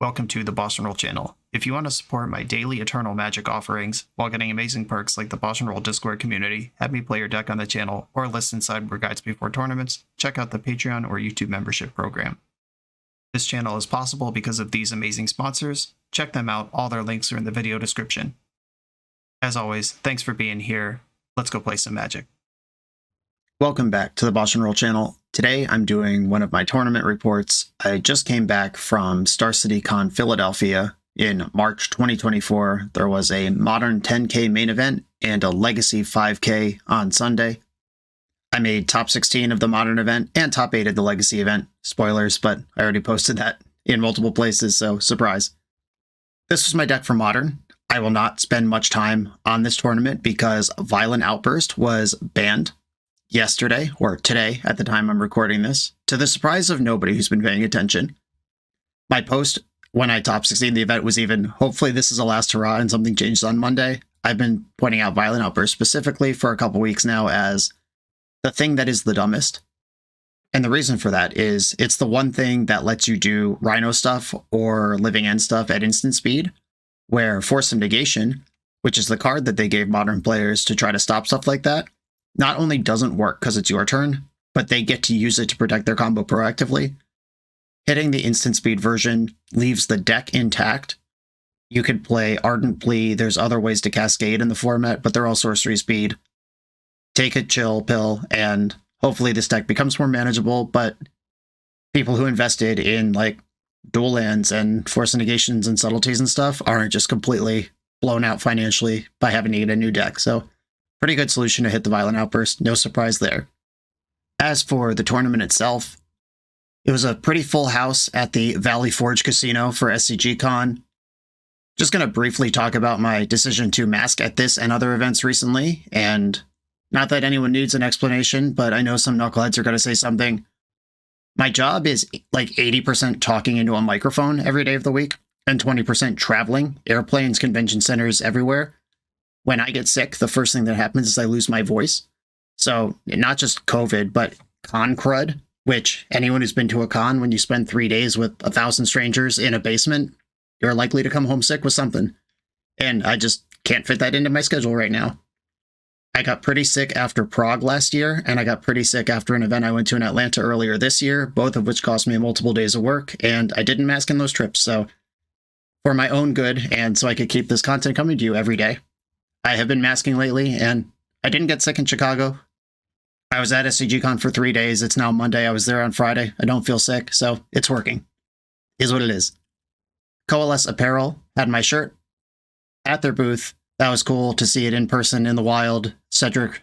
Welcome to the BoshNRoll channel. If you want to support my daily Eternal Magic offerings while getting amazing perks like the BoshNRoll Discord community, have me play your deck on the channel, or listen sideboard guides before tournaments, check out the Patreon or YouTube membership program. This channel is possible because of these amazing sponsors. Check them out, all their links are in the video description. As always, thanks for being here. Let's go play some Magic. Welcome back to the BoshNRoll channel. Today I'm doing one of my tournament reports. I just came back from SCGCON Philadelphia in March 2024. There was a Modern 10K main event and a Legacy 5K on Sunday. I made top 16 of the Modern event and top 8 of the Legacy event. Spoilers, but I already posted that in multiple places, so surprise. This was my deck for Modern. I will not spend much time on this tournament because Violent Outburst was banned yesterday, or today at the time I'm recording this, to the surprise of nobody who's been paying attention. My post when I top 16 the event was even, hopefully this is a last hurrah and something changed on Monday. I've been pointing out Violent Outburst specifically for a couple weeks now as the thing that is the dumbest. And the reason for that is it's the one thing that lets you do Rhino stuff or Living End stuff at instant speed, where Force of Negation, which is the card that they gave Modern players to try to stop stuff like that, not only doesn't work because it's your turn, but they get to use it to protect their combo proactively. Hitting the instant speed version leaves the deck intact. You could play Ardent Plea, there's other ways to cascade in the format, but they're all sorcery speed. Take a chill pill, and hopefully this deck becomes more manageable, but people who invested in like dual lands and Force of Negations and subtleties and stuff aren't just completely blown out financially by having to get a new deck, so pretty good solution to hit the Violent Outburst, no surprise there. As for the tournament itself, it was a pretty full house at the Valley Forge Casino for SCGCON. Just going to briefly talk about my decision to mask at this and other events recently, and not that anyone needs an explanation, but I know some knuckleheads are going to say something. My job is like 80% talking into a microphone every day of the week, and 20% traveling, airplanes, convention centers, everywhere. When I get sick, the first thing that happens is I lose my voice. So not just COVID, but con crud, which anyone who's been to a con, when you spend 3 days with 1,000 strangers in a basement, you're likely to come home sick with something. And I just can't fit that into my schedule right now. I got pretty sick after Prague last year, and I got pretty sick after an event I went to in Atlanta earlier this year, both of which cost me multiple days of work, and I didn't mask in those trips. So for my own good, and so I could keep this content coming to you every day, I have been masking lately, and I didn't get sick in Chicago. I was at SCGCON for 3 days. It's now Monday. I was there on Friday. I don't feel sick, so it's working. Is what it is. Coalesce Apparel had my shirt at their booth. That was cool to see it in person in the wild. Cedric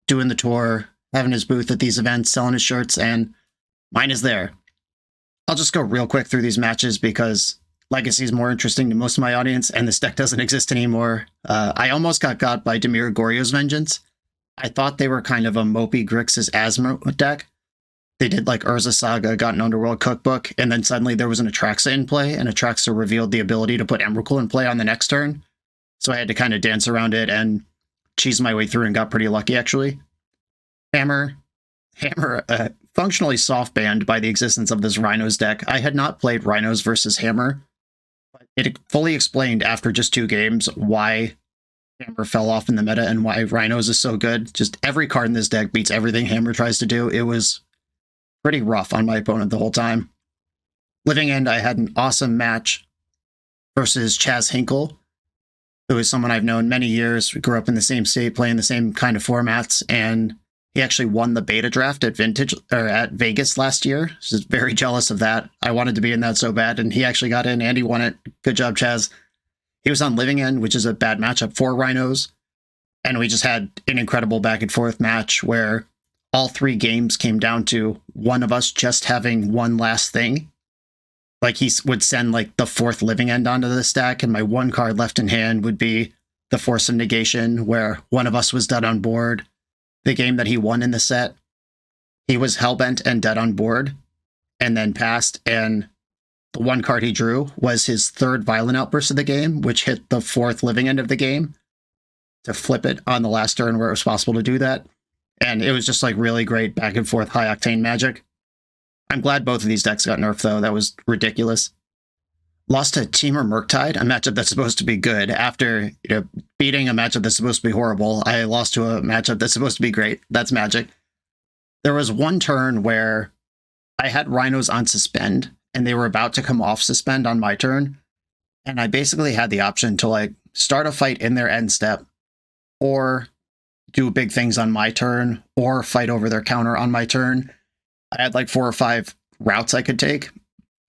doing the tour, having his booth at these events, selling his shirts, and mine is there. I'll just go real quick through these matches because Legacy is more interesting to most of my audience, and this deck doesn't exist anymore. I almost got by Dimir Goryo's Vengeance. I thought they were kind of a mopey Grixis Asthma deck. They did like Urza Saga, got an Underworld Cookbook, and then suddenly there was an Atraxa in play, and Atraxa revealed the ability to put Emrakul in play on the next turn. So I had to kind of dance around it and cheese my way through and got pretty lucky, actually. Hammer, functionally soft banned by the existence of this Rhinos deck. I had not played Rhinos versus Hammer. It fully explained after just 2 games why Hammer fell off in the meta and why Rhinos is so good. Just every card in this deck beats everything Hammer tries to do. It was pretty rough on my opponent the whole time. Living End, I had an awesome match versus Chaz Hinkle, who is someone I've known many years. We grew up in the same state, playing the same kind of formats, and he actually won the beta draft at at Vegas last year. Just very jealous of that. I wanted to be in that so bad, and he actually got in, and he won it. Good job, Chaz. He was on Living End, which is a bad matchup for Rhinos, and we just had an incredible back and forth match where all 3 games came down to one of us just having one last thing. Like he would send like the 4th Living End onto the stack, and my one card left in hand would be the Force of Negation, where one of us was dead on board. The game that he won in the set, he was hellbent and dead on board, and then passed, and the one card he drew was his 3rd Violent Outburst of the game, which hit the 4th Living End of the game to flip it on the last turn where it was possible to do that. And it was just like really great back and forth high-octane magic. I'm glad both of these decks got nerfed, though. That was ridiculous. Lost to Temur Rhinos, a matchup that's supposed to be good. After beating a matchup that's supposed to be horrible, I lost to a matchup that's supposed to be great. That's magic. There was one turn where I had Rhinos on suspend, and they were about to come off suspend on my turn, and I basically had the option to like start a fight in their end step, or do big things on my turn, or fight over their counter on my turn. I had like 4 or 5 routes I could take,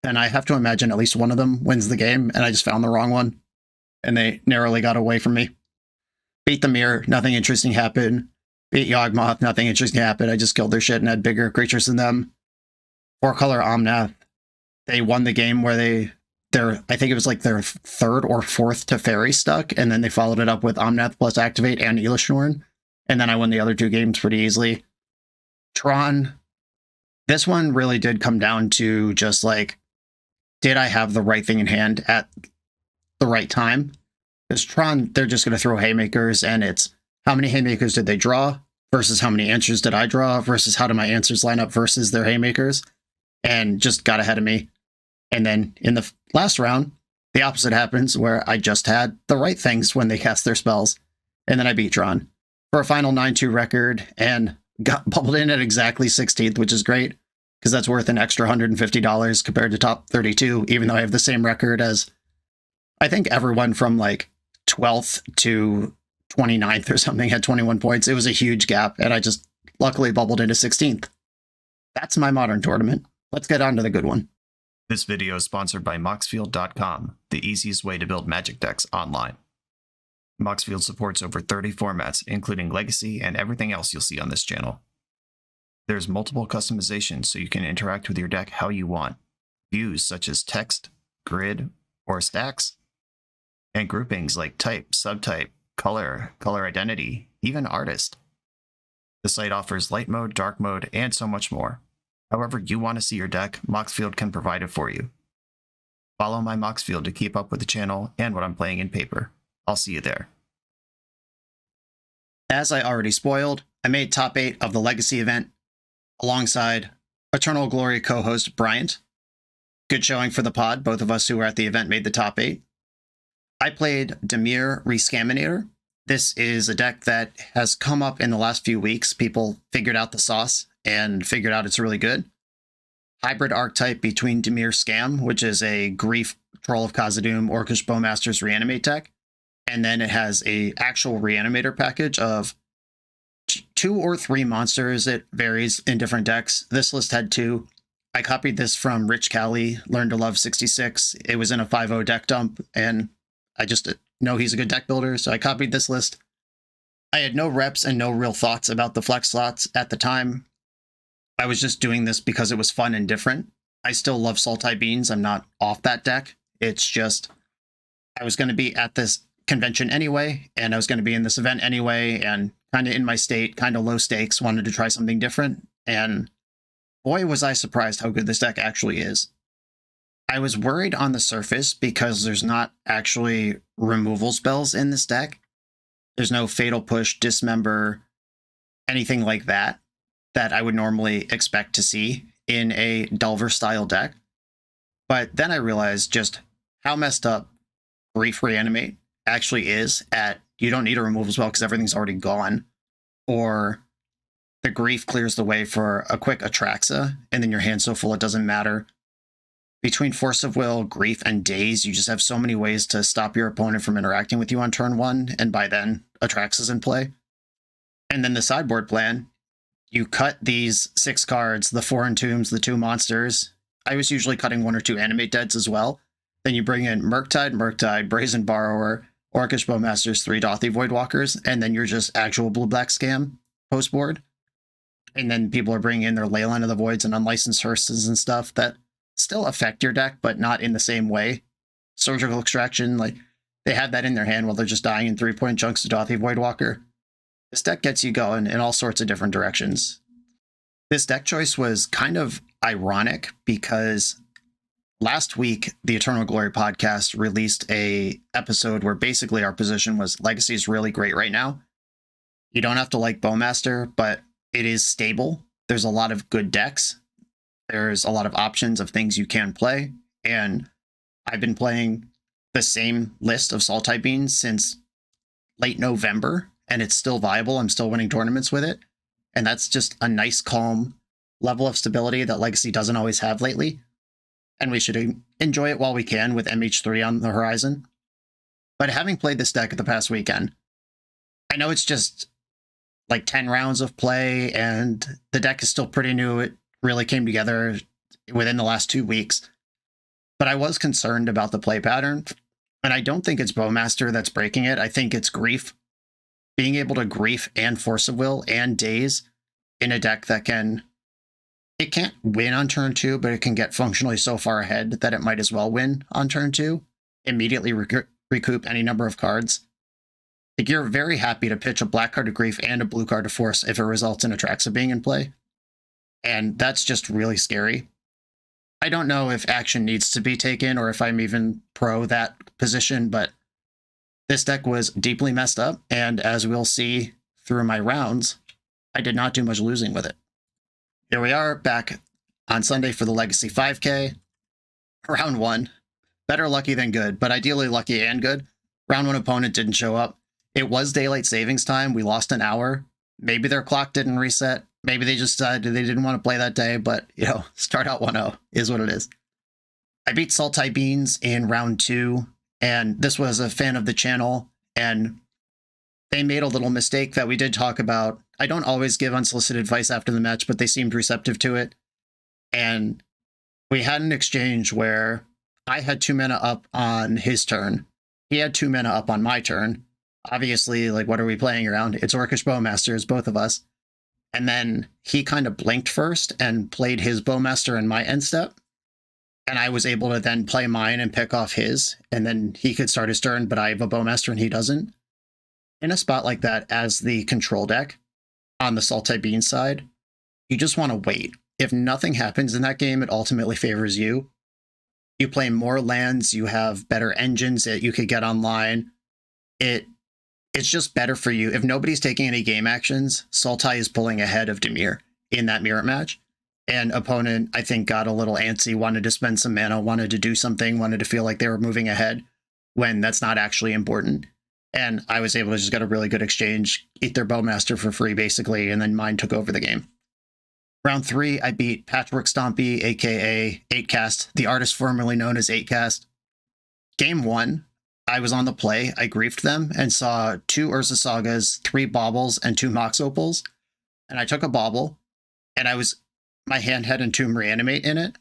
and I have to imagine at least one of them wins the game, and I just found the wrong one, and they narrowly got away from me. Beat the mirror, nothing interesting happened. Beat Yawgmoth, nothing interesting happened. I just killed their shit and had bigger creatures than them. 4-color Omnath, they won the game where I think it was like their 3rd or 4th Teferi stuck, and then they followed it up with Omnath plus Activate and Elishnorn, and then I won the other 2 games pretty easily. Tron, this one really did come down to just like, did I have the right thing in hand at the right time? Because Tron, they're just going to throw haymakers, and it's how many haymakers did they draw versus how many answers did I draw versus how do my answers line up versus their haymakers, and just got ahead of me. And then in the last round, the opposite happens, where I just had the right things when they cast their spells, and then I beat Tron for a final 9-2 record and got bubbled in at exactly 16th, which is great, because that's worth an extra $150 compared to top 32, even though I have the same record as, I think, everyone from like 12th to 29th or something had 21 points. It was a huge gap, and I just luckily bubbled into 16th. That's my modern tournament. Let's get on to the good one. This video is sponsored by Moxfield.com, the easiest way to build Magic decks online. Moxfield supports over 30 formats, including Legacy and everything else you'll see on this channel. There's multiple customizations so you can interact with your deck how you want. Views such as text, grid, or stacks. And groupings like type, subtype, color, color identity, even artist. The site offers light mode, dark mode, and so much more. However you want to see your deck, Moxfield can provide it for you. Follow my Moxfield to keep up with the channel and what I'm playing in paper. I'll see you there. As I already spoiled, I made top 8 of the Legacy event alongside Eternal Glory co-host Bryant. Good showing for the pod. Both of us who were at the event made the top 8. I played Dimir ReScaminator. This is a deck that has come up in the last few weeks. People figured out the sauce and figured out it's really good. Hybrid archetype between Dimir Scam, which is a Grief, Troll of Khazad-dûm, Orcish Bowmaster's Reanimate deck, and then it has a actual Reanimator package of 2 or 3 monsters. It varies in different decks. This list had 2. I copied this from Rich Cali, Learn to Love 66. It was in a 5-0 deck dump, and I just know he's a good deck builder, so I copied this list. I had no reps and no real thoughts about the flex slots at the time. I was just doing this because it was fun and different. I still love Sultai Beans. I'm not off that deck. It's just, I was going to be at this convention anyway, and I was going to be in this event anyway, and kind of in my state, kind of low stakes, wanted to try something different. And boy, was I surprised how good this deck actually is. I was worried on the surface because there's not actually removal spells in this deck. There's no Fatal Push, Dismember, anything like that I would normally expect to see in a Delver style deck. But then I realized just how messed up Grief Reanimate actually is at, you don't need a removal spell because everything's already gone, or the Grief clears the way for a quick Atraxa, and then your hand's so full it doesn't matter. Between Force of Will, Grief, and Daze, you just have so many ways to stop your opponent from interacting with you on turn 1, and by then, Atraxa's in play. And then the sideboard plan, you cut these 6 cards, the 4 Entombs, the 2 monsters. I was usually cutting 1 or 2 Animate Deads as well. Then you bring in Murktide, Brazen Borrower, Orcish Bowmasters, 3 Dothy Voidwalkers, and then you're just actual blue-black scam post-board. And then people are bringing in their Leyline of the Voids and Unlicensed Hearses and stuff that still affect your deck, but not in the same way. Surgical Extraction, like, they have that in their hand while they're just dying in 3-point chunks to Dothy Voidwalker. This deck gets you going in all sorts of different directions. This deck choice was kind of ironic because last week, the Eternal Glory podcast released a episode where basically our position was Legacy is really great right now. You don't have to like Bowmaster, but it is stable. There's a lot of good decks. There's a lot of options of things you can play. And I've been playing the same list of Sultai beans since late November, and it's still viable. I'm still winning tournaments with it. And that's just a nice, calm level of stability that Legacy doesn't always have lately. And we should enjoy it while we can with MH3 on the horizon. But having played this deck the past weekend, I know it's just like 10 rounds of play, and the deck is still pretty new. It really came together within the last 2 weeks. But I was concerned about the play pattern, and I don't think it's Bowmaster that's breaking it. I think it's Grief. Being able to Grief and Force of Will and Daze in a deck that it can't win on turn 2, but it can get functionally so far ahead that it might as well win on turn 2, immediately recoup any number of cards. Like, you're very happy to pitch a black card of Grief and a blue card of Force if it results in Atraxa being in play. And that's just really scary. I don't know if action needs to be taken or if I'm even pro that position, but this deck was deeply messed up, and as we'll see through my rounds, I did not do much losing with it. Here we are, back on Sunday for the Legacy 5K. Round 1. Better lucky than good, but ideally lucky and good. Round 1 opponent didn't show up. It was daylight savings time. We lost an hour. Maybe their clock didn't reset. Maybe they just decided they didn't want to play that day, but, start out 1-0 is what it is. I beat Sultai Beans in round 2, and this was a fan of the channel, and they made a little mistake that we did talk about. I don't always give unsolicited advice after the match, but they seemed receptive to it. And we had an exchange where I had 2 mana up on his turn. He had 2 mana up on my turn. Obviously, what are we playing around? It's Orcish Bowmasters, both of us. And then he kind of blinked first and played his Bowmaster in my end step. And I was able to then play mine and pick off his. And then he could start his turn, but I have a Bowmaster and he doesn't. In a spot like that, as the control deck on the Sultai Bean side, you just want to wait. If nothing happens in that game, it ultimately favors you. You play more lands, you have better engines that you could get online. It's just better for you. If nobody's taking any game actions, Sultai is pulling ahead of Dimir in that mirror match. And opponent, I think, got a little antsy, wanted to spend some mana, wanted to do something, wanted to feel like they were moving ahead when that's not actually important. And I was able to just get a really good exchange, eat their Bowmaster for free, basically, and then mine took over the game. Round 3, I beat Patchwork Stompy, aka 8cast, the artist formerly known as 8cast. Game 1, I was on the play, I griefed them, and saw 2 Urza Sagas, 3 Baubles, and 2 Mox Opals. And I took a Bauble, and my hand had Entomb Reanimate in it,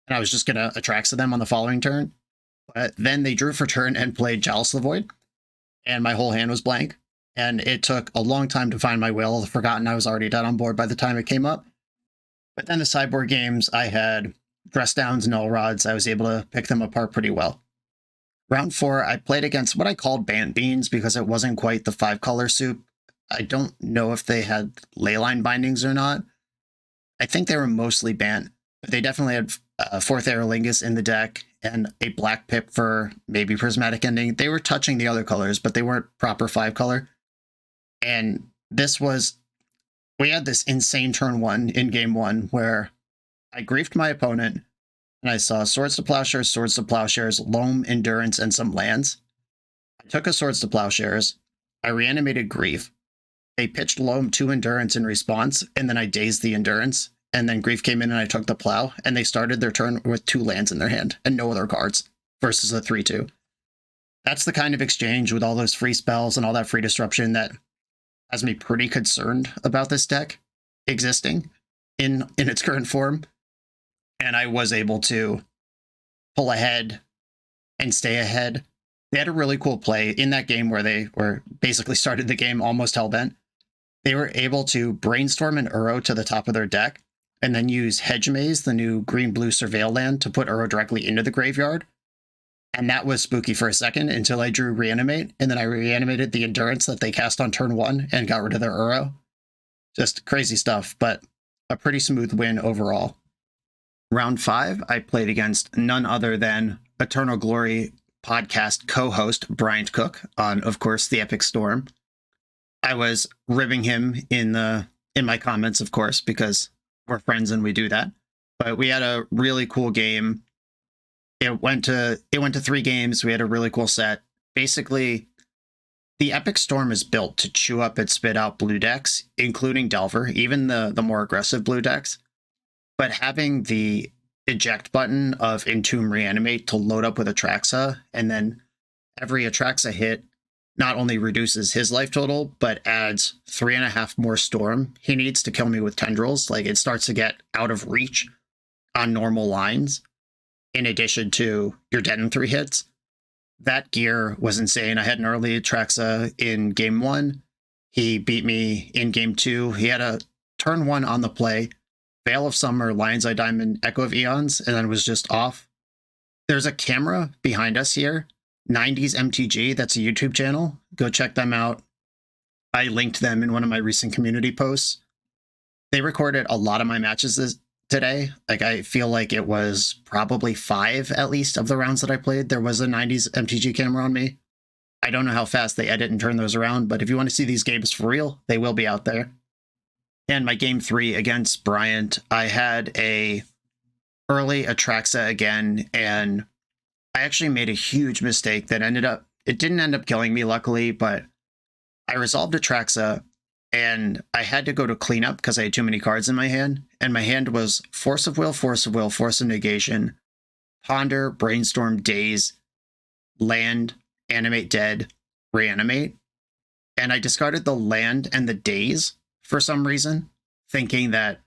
and I was just going to Atraxa them on the following turn. But then they drew for turn and played Chalice of the Void, and my whole hand was blank. And it took a long time to find my will. Forgotten I was already dead on board by the time it came up. But then the sideboard games, I had Dress Downs, Null Rods. I was able to pick them apart pretty well. Round 4, I played against what I called Bant Beans because it wasn't quite the 5-color soup. I don't know if they had Leyline bindings or not. I think they were mostly Bant, but they definitely had 4th Aerolingus in the deck and a Black Pip for maybe Prismatic Ending. They were touching the other colors, but they weren't proper 5-color. And we had this insane turn 1 in game 1 where I griefed my opponent, and I saw Swords to Plowshares, Loam, Endurance, and some lands. I took a Swords to Plowshares. I reanimated Grief. They pitched Loam 2 Endurance in response, and then I dazed the Endurance. And then Grief came in and I took the Plow, and they started their turn with 2 lands in their hand and no other cards versus a 3-2. That's the kind of exchange with all those free spells and all that free disruption that has me pretty concerned about this deck existing in its current form. And I was able to pull ahead and stay ahead. They had a really cool play in that game where they were basically started the game almost hellbent. They were able to brainstorm an Uro to the top of their deck and then use Hedge Maze, the new green-blue Surveil land, to put Uro directly into the graveyard. And that was spooky for a second until I drew Reanimate, and then I reanimated the Endurance that they cast on turn 1 and got rid of their Uro. Just crazy stuff, but a pretty smooth win overall. Round 5, I played against none other than Eternal Glory podcast co-host Bryant Cook on, of course, the Epic Storm. I was ribbing him in my comments, of course, because we're friends and we do that. But we had a really cool game. It went to 3 games. We had a really cool set. Basically, the Epic Storm is built to chew up and spit out blue decks, including Delver, even the more aggressive blue decks. But having the eject button of Entomb Reanimate to load up with Atraxa, and then every Atraxa hit not only reduces his life total, but adds 3.5 more Storm he needs to kill me with Tendrils. Like, it starts to get out of reach on normal lines, in addition to your dead in 3 hits. That gear was insane. I had an early Atraxa in game 1. He beat me in game 2. He had a turn 1 on the play, Veil of Summer, Lion's Eye Diamond, Echo of Eons, and then was just off. There's a camera behind us here, 90s MTG, that's a YouTube channel. Go check them out. I linked them in one of my recent community posts. They recorded a lot of my matches today. Like, I feel like it was probably 5 at least of the rounds that I played. There was a 90s MTG camera on me. I don't know how fast they edit and turn those around, but if you want to see these games for real, they will be out there. And my game 3 against Bryant, I had a early Atraxa again, and I actually made a huge mistake that it didn't end up killing me, luckily, but I resolved Atraxa, and I had to go to cleanup because I had too many cards in my hand, and my hand was Force of Will, Force of Will, Force of Negation, Ponder, Brainstorm, Daze, Land, Animate Dead, Reanimate, and I discarded the Land and the Daze for some reason, thinking that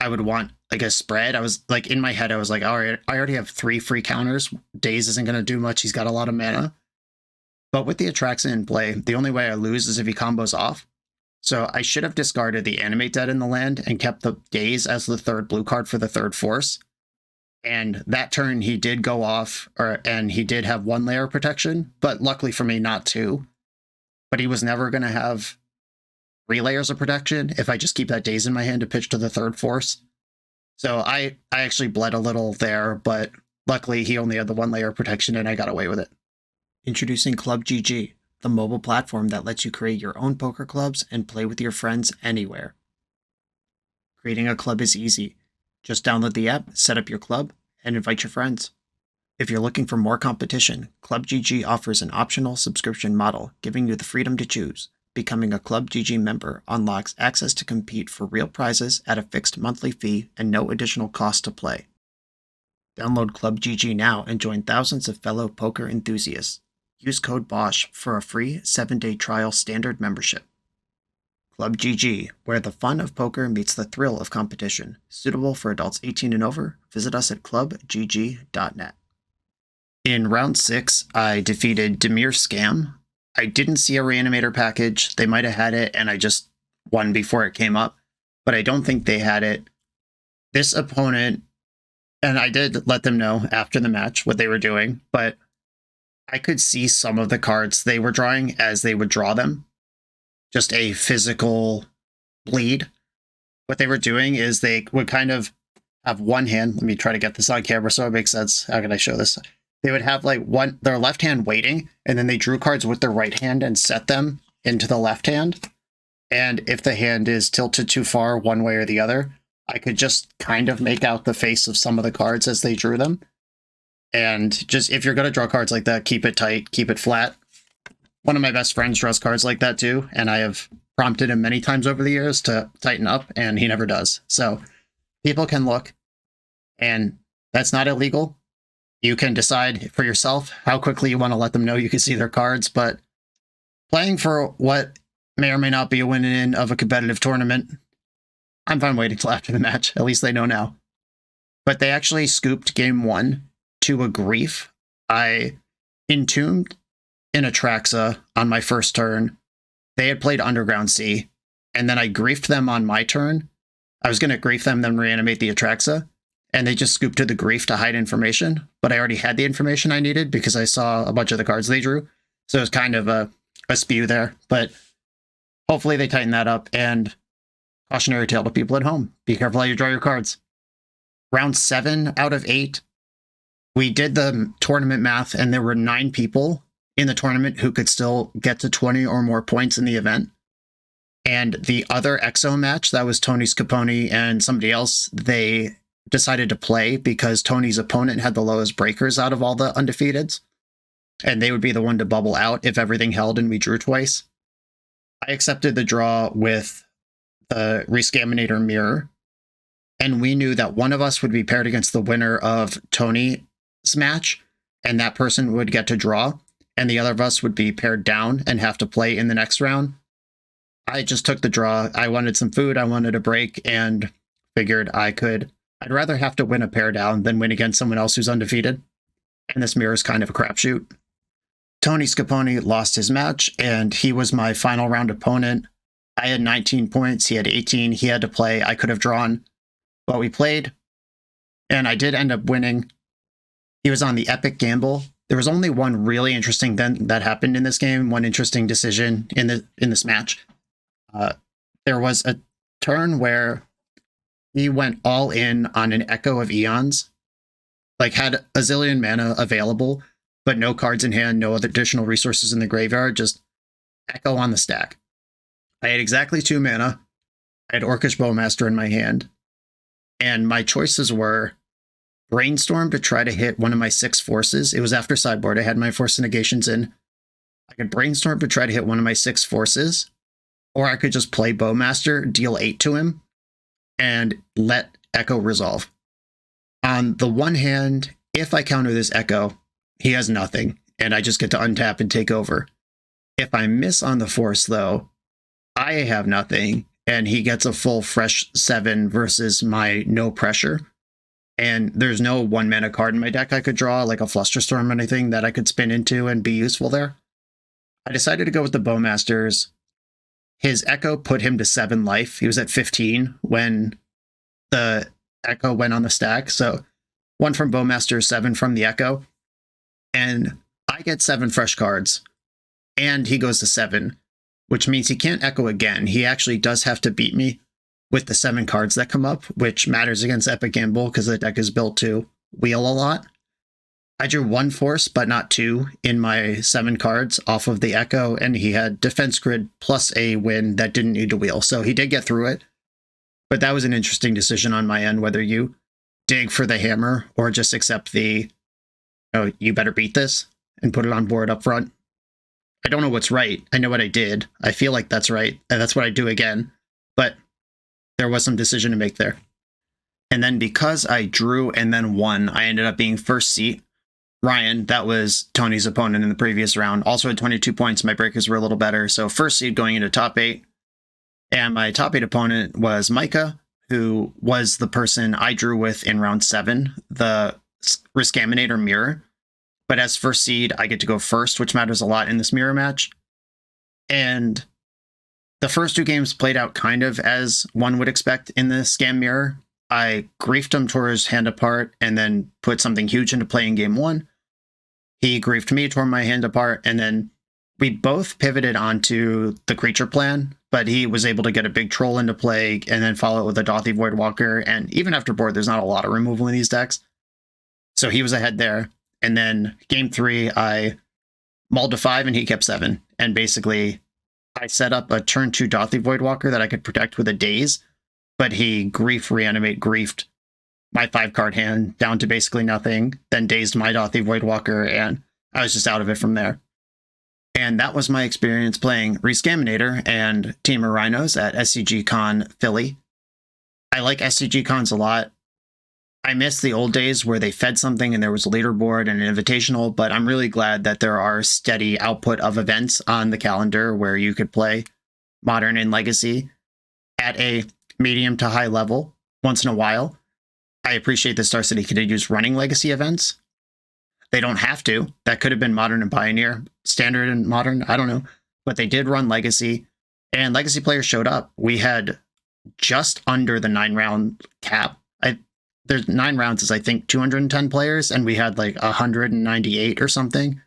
I would want like a spread. I was like, in my head, I was like, all right, I already have 3 free counters. Daze isn't going to do much. He's got a lot of mana. But with the Atraxa in play, the only way I lose is if he combos off. So I should have discarded the Animate Dead in the land and kept the Daze as the 3rd blue card for the 3rd Force. And that turn he did go off, and he did have 1 layer of protection, but luckily for me, not 2. But he was never going to have 3 layers of protection if I just keep that Daze in my hand to pitch to the 3rd Force. So I actually bled a little there, but luckily he only had the 1 layer of protection and I got away with it. Introducing Club GG, the mobile platform that lets you create your own poker clubs and play with your friends anywhere. Creating a club is easy. Just download the app, set up your club, and invite your friends. If you're looking for more competition, Club GG offers an optional subscription model, giving you the freedom to choose. Becoming a Club GG member unlocks access to compete for real prizes at a fixed monthly fee and no additional cost to play. Download Club GG now and join thousands of fellow poker enthusiasts. Use code BOSH for a free 7-day trial standard membership. Club GG, where the fun of poker meets the thrill of competition. Suitable for adults 18 and over. Visit us at clubgg.net. In round 6, I defeated Dimir Scam. I didn't see a Reanimator package. They might have had it, and I just won before it came up. But I don't think they had it. This opponent, and I did let them know after the match what they were doing, but I could see some of the cards they were drawing as they would draw them. Just a physical bleed. What they were doing is they would kind of have one hand. Let me try to get this on camera so it makes sense. How can I show this? They would have like their left hand waiting, and then they drew cards with their right hand and set them into the left hand. And if the hand is tilted too far one way or the other, I could just kind of make out the face of some of the cards as they drew them. And just, if you're going to draw cards like that, keep it tight, keep it flat. One of my best friends draws cards like that too, and I have prompted him many times over the years to tighten up, and he never does. So people can look, and that's not illegal. You can decide for yourself how quickly you want to let them know you can see their cards, but playing for what may or may not be a win-in of a competitive tournament, I'm fine waiting till after the match. At least they know now. But they actually scooped game 1 to a grief. I entombed in Atraxa on my first turn. They had played Underground Sea, and then I griefed them on my turn. I was going to grief them, then reanimate the Atraxa, and they just scooped to the grief to hide information, but I already had the information I needed because I saw a bunch of the cards they drew, so it was kind of a spew there, but hopefully they tighten that up. And cautionary tale to people at home, be careful how you draw your cards. Round 7 out of 8, we did the tournament math, and there were 9 people in the tournament who could still get to 20 or more points in the event. And the other EXO match, that was Tony Scapone and somebody else, they decided to play because Tony's opponent had the lowest breakers out of all the undefeateds, and they would be the one to bubble out if everything held and we drew twice. I accepted the draw with the ReScaminator mirror, and we knew that one of us would be paired against the winner of Tony's match, and that person would get to draw, and the other of us would be paired down and have to play in the next round. I just took the draw. I wanted some food, I wanted a break, and figured I'd rather have to win a pair down than win against someone else who's undefeated. And this mirror is kind of a crapshoot. Tony Scapone lost his match, and he was my final round opponent. I had 19 points, he had 18, he had to play, I could have drawn, but we played, and I did end up winning. He was on the epic gamble. There was only one really interesting thing that happened in this game, one interesting decision in this match. There was a turn where he went all in on an Echo of Eons, like had a zillion mana available, but no cards in hand, no other additional resources in the graveyard, just Echo on the stack. I had exactly 2 mana. I had Orcish Bowmaster in my hand, and my choices were Brainstorm to try to hit one of my 6 forces. It was after sideboard. I had my Force Negations in. I could Brainstorm to try to hit one of my 6 forces, or I could just play Bowmaster, deal 8 to him, and let Echo resolve. On the one hand, if I counter this Echo, he has nothing, and I just get to untap and take over. If I miss on the Force, though, I have nothing, and he gets a full fresh 7 versus my no pressure. And there's no 1 mana card in my deck I could draw, like a Flusterstorm or anything that I could spin into and be useful there. I decided to go with the Bowmasters. His Echo put him to 7 life. He was at 15 when the Echo went on the stack. So 1 from Bowmaster, 7 from the Echo. And I get 7 fresh cards. And he goes to 7, which means he can't Echo again. He actually does have to beat me with the 7 cards that come up, which matters against Epic Gamble because the deck is built to wheel a lot. I drew 1 force, but not 2 in my 7 cards off of the Echo, and he had Defense Grid plus a win that didn't need to wheel. So he did get through it, but that was an interesting decision on my end, whether you dig for the hammer or just accept the, oh, you better beat this and put it on board up front. I don't know what's right. I know what I did. I feel like that's right, and that's what I do again, but there was some decision to make there. And then because I drew and then won, I ended up being first seat. Ryan, that was Tony's opponent in the previous round, also had 22 points. My breakers were a little better. So first seed going into top 8. And my top 8 opponent was Micah, who was the person I drew with in round 7, the ReScaminator mirror. But as first seed, I get to go first, which matters a lot in this mirror match. And the first 2 games played out kind of as one would expect in the Scam mirror. I griefed him, tore his hand apart, and then put something huge into play in game 1. He griefed me, tore my hand apart, and then we both pivoted onto the creature plan, but he was able to get a big troll into play and then follow it with a Dothy Voidwalker. And even after board, there's not a lot of removal in these decks. So he was ahead there. And then game 3, I mulled to 5 and he kept 7. And basically, I set up a turn 2 Dothy Voidwalker that I could protect with a Daze, but he griefed my 5-card hand down to basically nothing, then dazed my Dothy Voidwalker, and I was just out of it from there. And that was my experience playing ReScaminator and Temur Rhinos at SCGCON Philly. I like SCGCons a lot. I miss the old days where they fed something and there was a leaderboard and an invitational, but I'm really glad that there are steady output of events on the calendar where you could play Modern and Legacy at a medium to high level once in a while. I appreciate that Star City continues running Legacy events. They don't have to. That could have been Modern and Pioneer, Standard and Modern, I don't know. But they did run Legacy, and Legacy players showed up. We had just under the 9-round cap. There's 9 rounds is, I think, 210 players, and we had like 198 or something,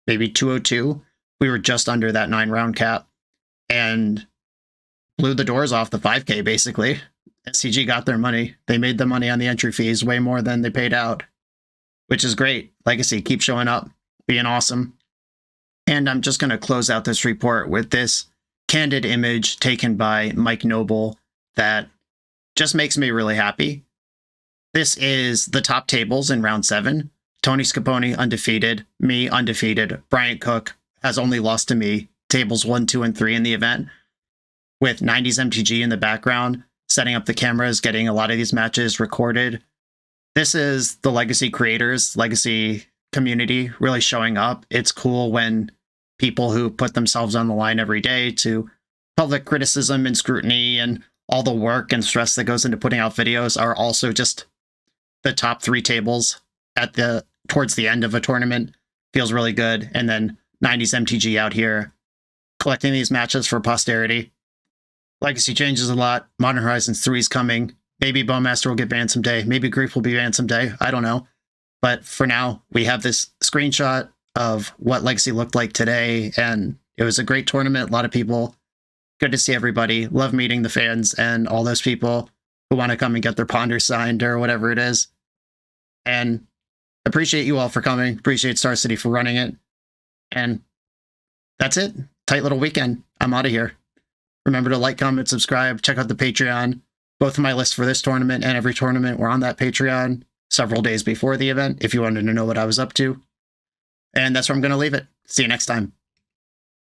maybe 202. We were just under that 9-round cap, and blew the doors off the 5K, basically. SCG got their money. They made the money on the entry fees, way more than they paid out, which is great. Legacy, keep showing up, being awesome. And I'm just going to close out this report with this candid image taken by Mike Noble that just makes me really happy. This is the top tables in round 7. Tony Scapone undefeated, me undefeated. Bryant Cook has only lost to me. Tables 1, 2, and 3 in the event, with 90s MTG in the background, setting up the cameras, getting a lot of these matches recorded. This is the Legacy creators, Legacy community really showing up. It's cool when people who put themselves on the line every day to public criticism and scrutiny and all the work and stress that goes into putting out videos are also just the top 3 tables at towards the end of a tournament. Feels really good. And then 90s MTG out here collecting these matches for posterity. Legacy changes a lot. Modern Horizons 3 is coming. Maybe Bowmaster will get banned someday. Maybe Grief will be banned someday. I don't know. But for now, we have this screenshot of what Legacy looked like today, and it was a great tournament. A lot of people. Good to see everybody. Love meeting the fans and all those people who want to come and get their Ponder signed or whatever it is. And appreciate you all for coming. Appreciate Star City for running it. And that's it. Tight little weekend. I'm out of here. Remember to like, comment, subscribe. Check out the Patreon. Both of my lists for this tournament and every tournament were on that Patreon several days before the event if you wanted to know what I was up to. And that's where I'm going to leave it. See you next time.